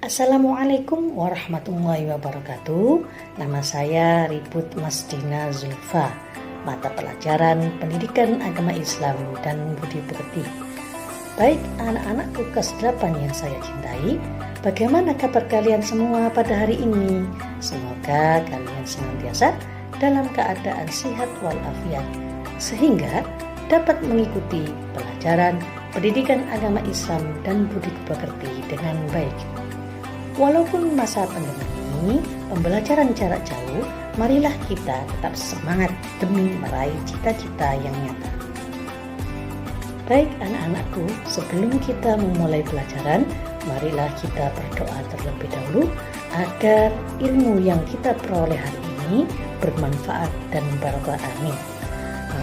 Assalamualaikum warahmatullahi wabarakatuh. Nama saya Ribut Masdina Zulfa, mata pelajaran Pendidikan Agama Islam dan Budi Pekerti. Baik anak-anakku kelas 8 yang saya cintai, bagaimana kabar kalian semua pada hari ini? Semoga kalian senantiasa dalam keadaan sehat walafiat, sehingga dapat mengikuti pelajaran Pendidikan Agama Islam dan Budi Pekerti dengan baik. Walaupun masa pandemi ini pembelajaran jarak jauh, marilah kita tetap semangat demi meraih cita-cita yang nyata. Baik anak-anakku, sebelum kita memulai pelajaran, marilah kita berdoa terlebih dahulu agar ilmu yang kita peroleh hari ini bermanfaat dan barokah. Amin.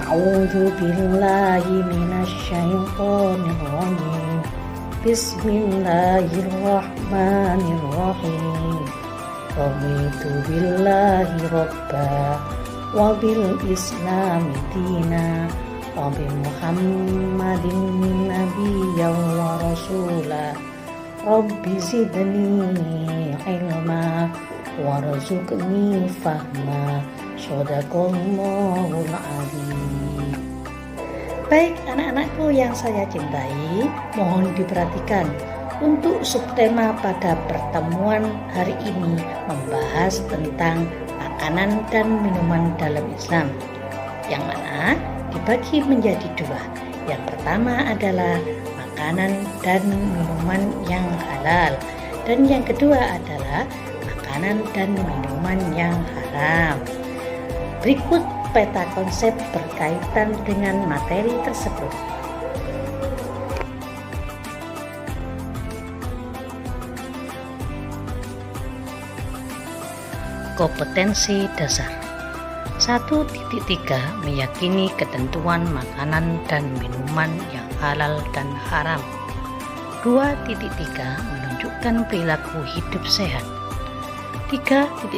A'udzu billahi minasyaitonir rajim. Bismillahirrahmanirrahim. Raditu billahi robba wa bil islami dina wa bi muhammadin nabiyyan wa rasula. Rabbi zidni ilma warzuqni fahma. Shadaqallahul adzim. Baik anak-anakku yang saya cintai, mohon diperhatikan untuk subtema pada pertemuan hari ini membahas tentang makanan dan minuman dalam Islam, yang mana dibagi menjadi dua. Yang pertama adalah makanan dan minuman yang halal, dan yang kedua adalah makanan dan minuman yang haram. Berikut peta konsep berkaitan dengan materi tersebut. Kompetensi dasar 1.3 meyakini ketentuan makanan dan minuman yang halal dan haram. 2.3 menunjukkan perilaku hidup sehat. 3.3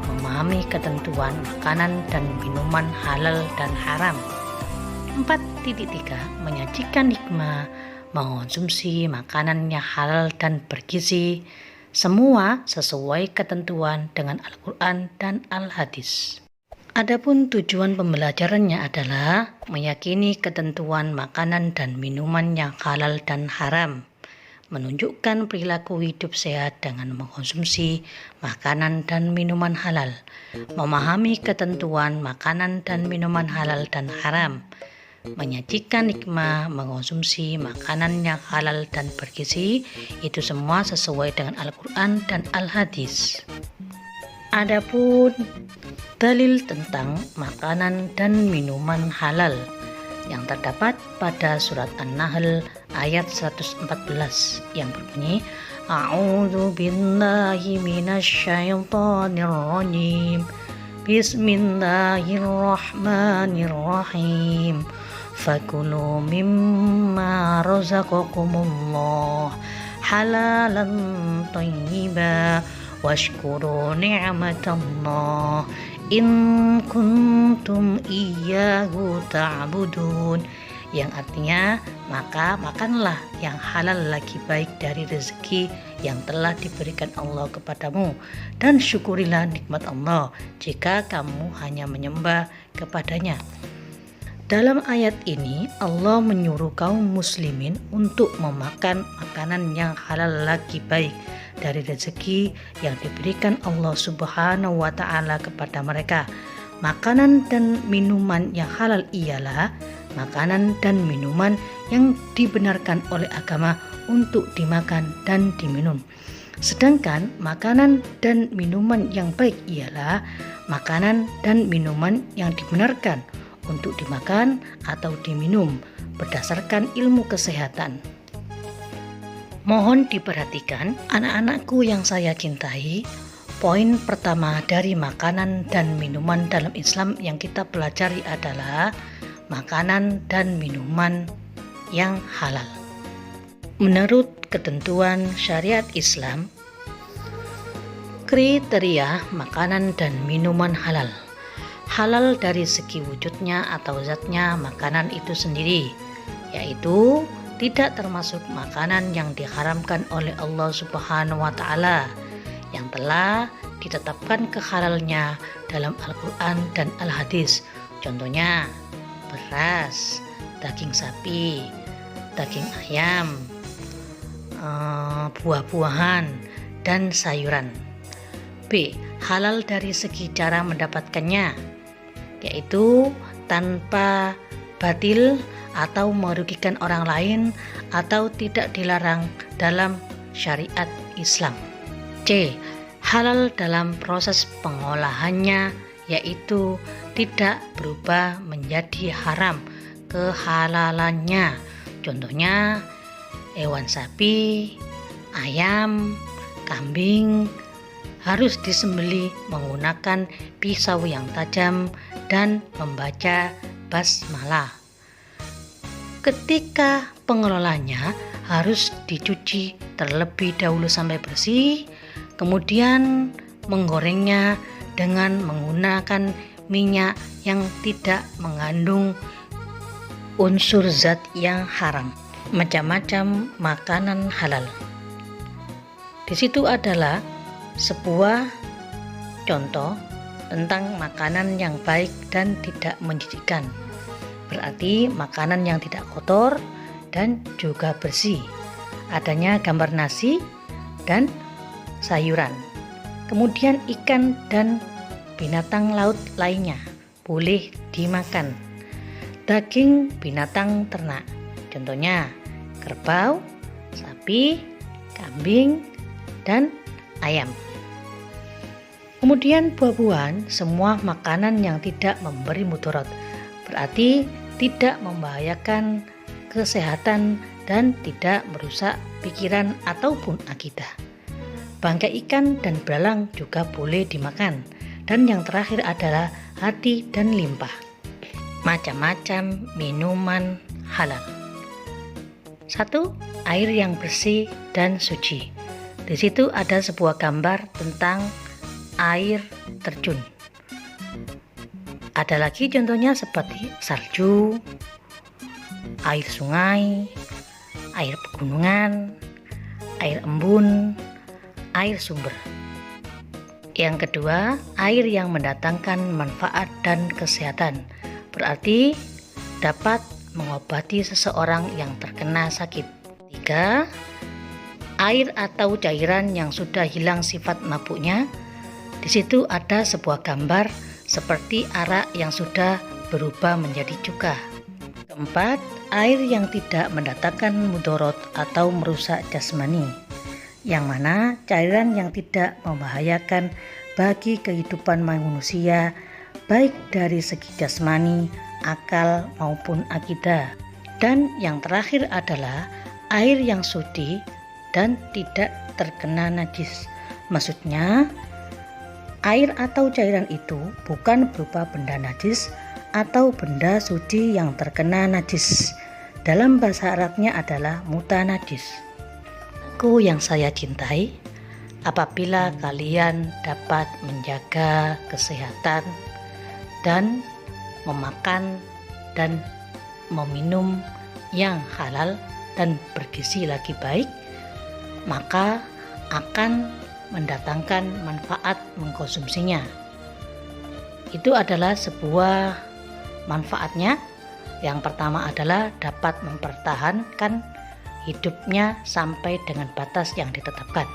memahami ketentuan makanan dan minuman halal dan haram. 4.3 menyajikan hikmah mengonsumsi makanan yang halal dan bergizi, semua sesuai ketentuan dengan Al-Quran dan Al-Hadis. Adapun tujuan pembelajarannya adalah meyakini ketentuan makanan dan minuman yang halal dan haram, menunjukkan perilaku hidup sehat dengan mengkonsumsi makanan dan minuman halal, memahami ketentuan makanan dan minuman halal dan haram, menyajikan hikmah mengkonsumsi makanan yang halal dan bergizi, itu semua sesuai dengan Al-Quran dan Al-Hadis. Adapun dalil tentang makanan dan minuman halal yang terdapat pada surat An-Nahl ayat 114 yang berbunyi, A'udzu billahi minasyaitonir rajim. Bismillahirrahmanirrahim. Fakulu mimma razaqakumullah halalan thayyiban washkuru ni'matallah in kuntum iyyahu ta'budun, yang artinya maka makanlah yang halal lagi baik dari rezeki yang telah diberikan Allah kepadamu, dan syukurilah nikmat Allah jika kamu hanya menyembah kepadanya. Dalam ayat ini Allah menyuruh kaum muslimin untuk memakan makanan yang halal lagi baik dari rezeki yang diberikan Allah Subhanahu wa Ta'ala kepada mereka. Makanan dan minuman yang halal ialah makanan dan minuman yang dibenarkan oleh agama untuk dimakan dan diminum. Sedangkan makanan dan minuman yang baik ialah makanan dan minuman yang dibenarkan untuk dimakan atau diminum berdasarkan ilmu kesehatan. Mohon diperhatikan anak-anakku yang saya cintai, poin pertama dari makanan dan minuman dalam Islam yang kita pelajari adalah makanan dan minuman yang halal. Menurut ketentuan syariat Islam, kriteria makanan dan minuman halal. Halal dari segi wujudnya atau zatnya makanan itu sendiri, yaitu tidak termasuk makanan yang diharamkan oleh Allah Subhanahu wa Ta'ala yang telah ditetapkan kehalalnya dalam Al-Quran dan Al-Hadis. Contohnya beras, daging sapi, daging ayam, buah-buahan, dan sayuran. B. Halal dari segi cara mendapatkannya, yaitu tanpa batil atau merugikan orang lain atau tidak dilarang dalam syariat Islam. C. Halal dalam proses pengolahannya, yaitu tidak berubah menjadi haram kehalalannya. Contohnya hewan sapi, ayam, kambing harus disembelih menggunakan pisau yang tajam dan membaca basmalah. Ketika pengelolanya harus dicuci terlebih dahulu sampai bersih, kemudian menggorengnya dengan menggunakan minyak yang tidak mengandung unsur zat yang haram. Macam-macam makanan halal. Di situ adalah sebuah contoh tentang makanan yang baik dan tidak menjijikkan. Berarti makanan yang tidak kotor dan juga bersih. Adanya gambar nasi dan sayuran. Kemudian ikan dan binatang laut lainnya boleh dimakan. Daging binatang ternak, contohnya kerbau, sapi, kambing, dan ayam. Kemudian buah-buahan, semua makanan yang tidak memberi mudarat, berarti tidak membahayakan kesehatan dan tidak merusak pikiran ataupun akidah. Bangkai ikan dan belalang juga boleh dimakan. Dan yang terakhir adalah hati dan limpah. Macam-macam minuman halal. 1. Air yang bersih dan suci. Di situ ada sebuah gambar tentang air terjun. Ada lagi contohnya seperti salju, air sungai, air pegunungan, air embun, air sumber. Yang kedua, air yang mendatangkan manfaat dan kesehatan, berarti dapat mengobati seseorang yang terkena sakit. 3. Air atau cairan yang sudah hilang sifat mabuknya. Di situ ada sebuah gambar seperti arak yang sudah berubah menjadi cuka. 4. Air yang tidak mendatangkan mudarat atau merusak jasmani, yang mana cairan yang tidak membahayakan bagi kehidupan manusia baik dari segi jasmani, akal maupun akidah. Dan yang terakhir adalah air yang suci dan tidak terkena najis. Maksudnya air atau cairan itu bukan berupa benda najis atau benda suci yang terkena najis. Dalam bahasa Arabnya adalah mutanajis. Aku yang saya cintai, apabila kalian dapat menjaga kesehatan dan memakan dan meminum yang halal dan bergizi lagi baik, maka akan mendatangkan manfaat mengkonsumsinya. Itu adalah sebuah manfaatnya. Yang pertama adalah dapat mempertahankan hidupnya sampai dengan batas yang ditetapkan.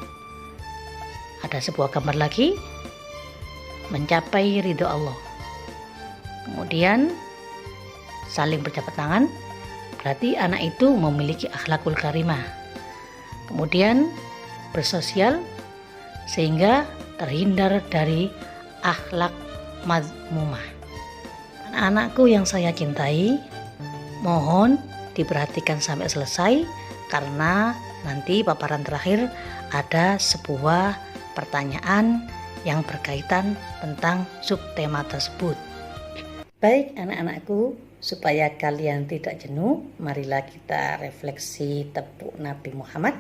Ada sebuah gambar lagi, mencapai ridho Allah. Kemudian saling berjabat tangan, berarti anak itu memiliki akhlakul karimah. Kemudian bersosial sehingga terhindar dari akhlak mazmumah. Anak-anakku yang saya cintai, mohon diperhatikan sampai selesai karena nanti paparan terakhir ada sebuah pertanyaan yang berkaitan tentang subtema tersebut. Baik anak-anakku, supaya kalian tidak jenuh, marilah kita refleksi tepuk Nabi Muhammad.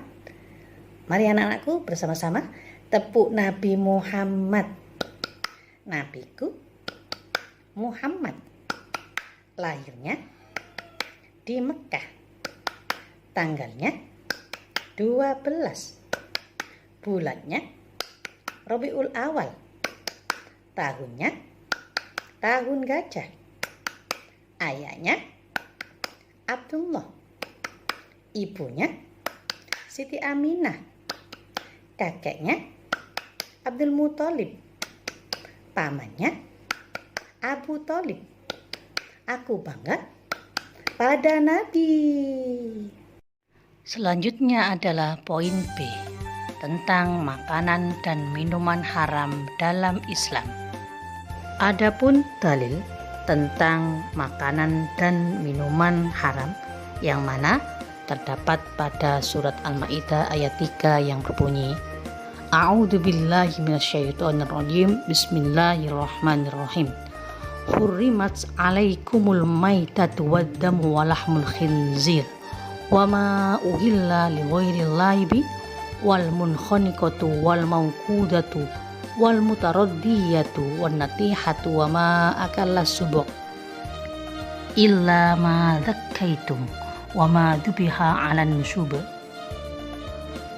Mari anak-anakku bersama-sama tepuk Nabi Muhammad. Nabiku Muhammad lahirnya di Mekah, tanggalnya 12, bulannya Rabiul Awal, tahunnya tahun gajah, ayahnya Abdullah, ibunya Siti Aminah, kakeknya Abdul Muthalib, pamannya Abu Thalib. Aku bangga pada Nabi. Selanjutnya adalah poin B, tentang makanan dan minuman haram dalam Islam. Adapun dalil tentang makanan dan minuman haram yang mana terdapat pada surat Al-Maidah ayat 3 yang berbunyi, A'udzubillahi minasyaitonirrajim, Bismillahirrahmanirrahim. Hurrimat 'alaikumul maitatu waddamu wa lahmul khinzir wa ma uhilla li ghairillahi bi wal munkhaniqatu wal mauqudatu wal mutaraddiyatu wan natihatu wa ma akalla subuk illa ma dzakkaitum wa ma dubiha 'alan nusub.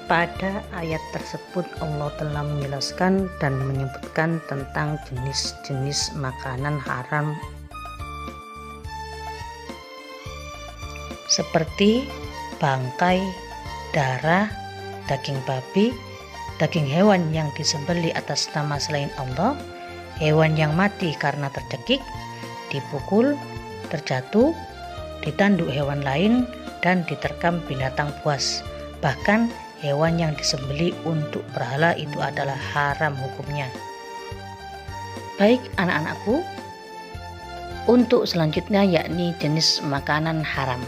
Pada ayat tersebut Allah telah menjelaskan dan menyebutkan tentang jenis-jenis makanan haram seperti bangkai, darah, daging babi, daging hewan yang disembelih atas nama selain Allah, hewan yang mati karena tercekik, dipukul, terjatuh, ditanduk hewan lain, dan diterkam binatang buas. Bahkan hewan yang disembelih untuk berhala itu adalah haram hukumnya. Baik anak-anakku, untuk selanjutnya yakni jenis makanan haram.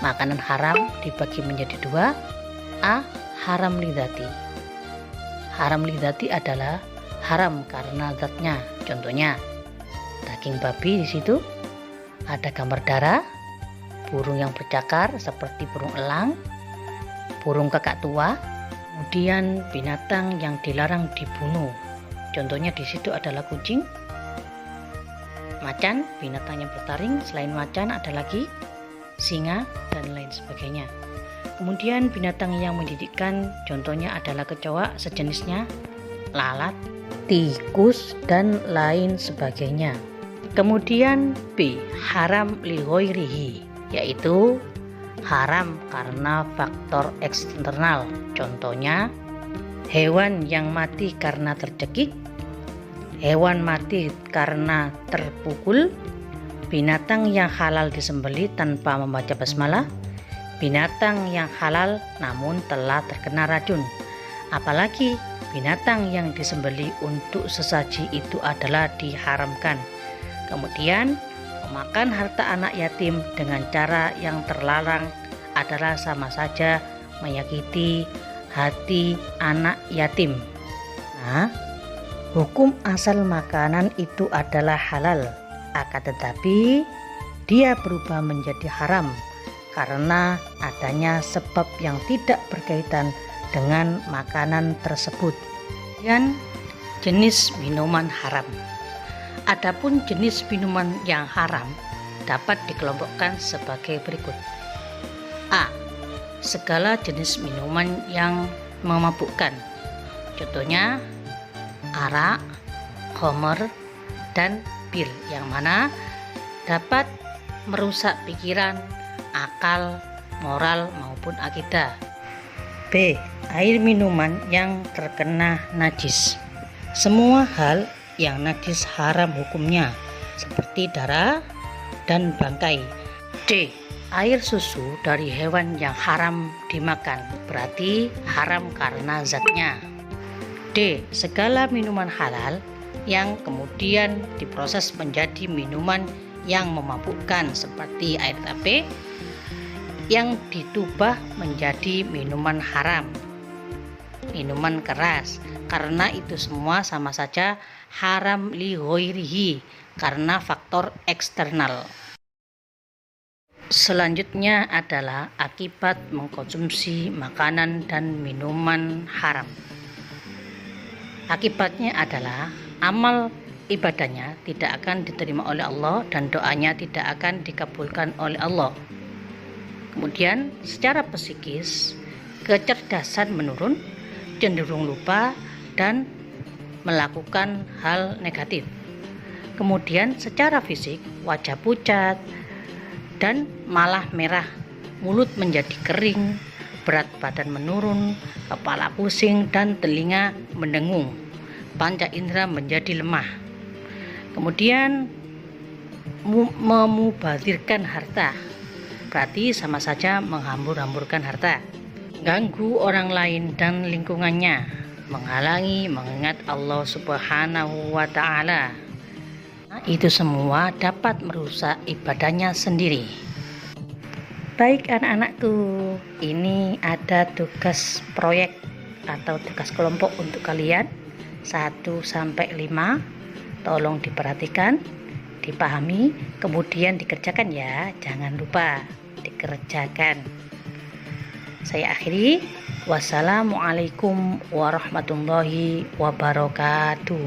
Makanan haram dibagi menjadi dua. A. Haram lidati. Haram lidati adalah haram karena zatnya. Contohnya daging babi, di situ ada gambar darah, burung yang bercakar seperti burung elang, burung kakak tua, kemudian binatang yang dilarang dibunuh. Contohnya di situ adalah kucing, macan, binatang yang bertaring. Selain macan ada lagi singa dan lain sebagainya. Kemudian binatang yang menjijikkan, contohnya adalah kecoa sejenisnya, lalat, tikus, dan lain sebagainya. Kemudian B. Haram li ghairihi, yaitu haram karena faktor eksternal. Contohnya hewan yang mati karena tercekik, hewan mati karena terpukul, binatang yang halal disembelih tanpa membaca basmalah, binatang yang halal namun telah terkena racun. Apalagi binatang yang disembelih untuk sesaji itu adalah diharamkan. Kemudian memakan harta anak yatim dengan cara yang terlarang adalah sama saja menyakiti hati anak yatim. Nah, hukum asal makanan itu adalah halal, akan tetapi dia berubah menjadi haram karena adanya sebab yang tidak berkaitan dengan makanan tersebut. Dan jenis minuman haram. Adapun jenis minuman yang haram dapat dikelompokkan sebagai berikut. A. Segala jenis minuman yang memabukkan. Contohnya arak, khamr, dan bir, yang mana dapat merusak pikiran, akal, moral maupun akidah. B. Air minuman yang terkena najis. Semua hal yang najis haram hukumnya, seperti darah dan bangkai. D. Air susu dari hewan yang haram dimakan, berarti haram karena zatnya. D. Segala minuman halal yang kemudian diproses menjadi minuman yang memabukkan, seperti air tape yang ditubah menjadi minuman haram, minuman keras, karena itu semua sama saja haram li ghairihi karena faktor eksternal. Selanjutnya adalah akibat mengkonsumsi makanan dan minuman haram. Akibatnya adalah amal ibadahnya tidak akan diterima oleh Allah dan doanya tidak akan dikabulkan oleh Allah. Kemudian Kemudian secara psikis, kecerdasan menurun, cenderung lupa dan melakukan hal negatif. Kemudian secara fisik, wajah pucat dan malah merah, mulut menjadi kering, berat badan menurun, kepala pusing dan telinga mendengung, panca indera menjadi lemah. Kemudian memubazirkan harta, berarti sama saja menghambur-hamburkan harta. Ganggu orang lain dan lingkungannya, menghalangi mengingat Allah Subhanahu wa Ta'ala. Itu semua dapat merusak ibadahnya sendiri. Baik anak-anakku, ini ada tugas proyek atau tugas kelompok untuk kalian 1-5. Tolong diperhatikan, dipahami, kemudian dikerjakan ya. Jangan lupa dikerjakan. Saya akhiri. Wassalamualaikum warahmatullahi wabarakatuh.